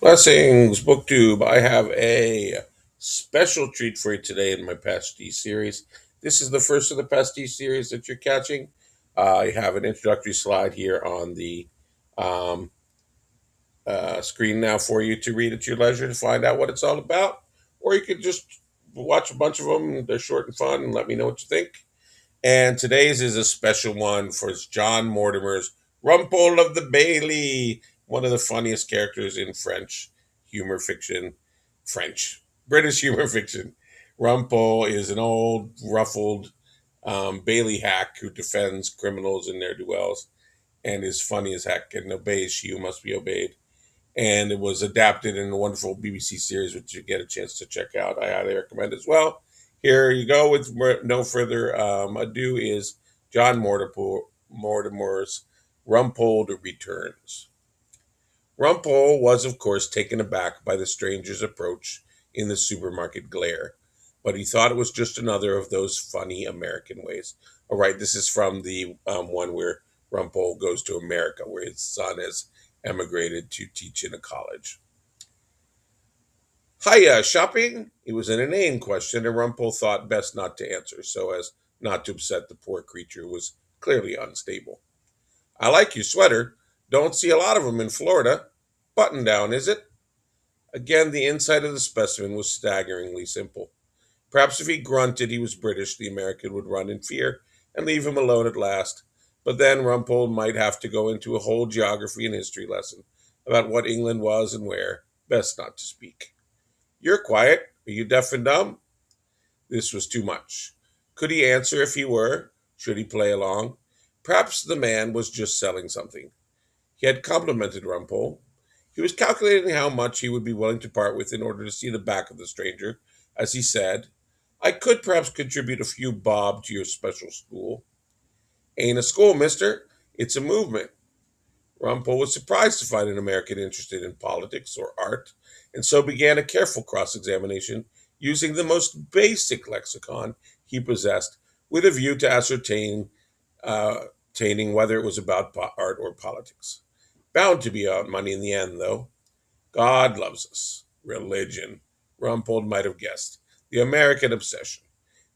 Blessings, BookTube. I have a special treat for you today in my pastiche series. This is the first of the pastiche series that you're catching. I have an introductory slide here on the um, screen now for you to read at your leisure to find out what it's all about. Or you could just watch a bunch of them. They're short and fun and let me know what you think. And today's is a special one for John Mortimer's Rumpole of the Bailey, one of the funniest characters in French humor fiction. British humor fiction. Rumpole is an old, ruffled Bailey hack who defends criminals in their duels and is funny as heck and obeys she who must be obeyed. And it was adapted in a wonderful BBC series, which you get a chance to check out. I highly recommend as well. Here you go. With no further ado, is John Mortimer's Rumpole Returns. Rumpole was, of course, taken aback by the stranger's approach in the supermarket glare, but he thought it was just another of those funny American ways. All right, this is from the one where Rumpole goes to America, where his son has emigrated to teach in a college. Hiya, shopping? It was an inane question, and Rumpole thought best not to answer, so as not to upset the poor creature who was clearly unstable. I like your sweater. Don't see a lot of 'em in Florida. Button down, is it? Again, the inside of the specimen was staggeringly simple. Perhaps if he grunted he was British, the American would run in fear and leave him alone at last. But then Rumpole might have to go into a whole geography and history lesson about what England was and where. Best not to speak. You're quiet. Are you deaf and dumb? This was too much. Could he answer if he were? Should he play along? Perhaps the man was just selling something. He had complimented Rumpole. He was calculating how much he would be willing to part with in order to see the back of the stranger, as he said, I could perhaps contribute a few bob to your special school. Ain't a school, mister. It's a movement. Rumpole was surprised to find an American interested in politics or art, and so began a careful cross examination using the most basic lexicon he possessed with a view to ascertaining whether it was about art or politics. Bound to be about money in the end, though. God loves us. Religion. Rumpole might have guessed. The American obsession.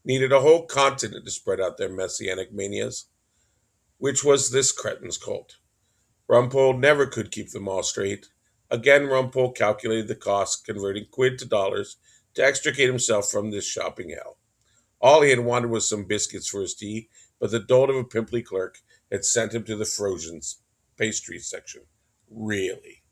Needed a whole continent to spread out their messianic manias, which was this cretin's cult. Rumpole never could keep them all straight. Again, Rumpole calculated the cost, converting quid to dollars, to extricate himself from this shopping hell. All he had wanted was some biscuits for his tea, but the dolt of a pimply clerk had sent him to the frozen pastry section. Really?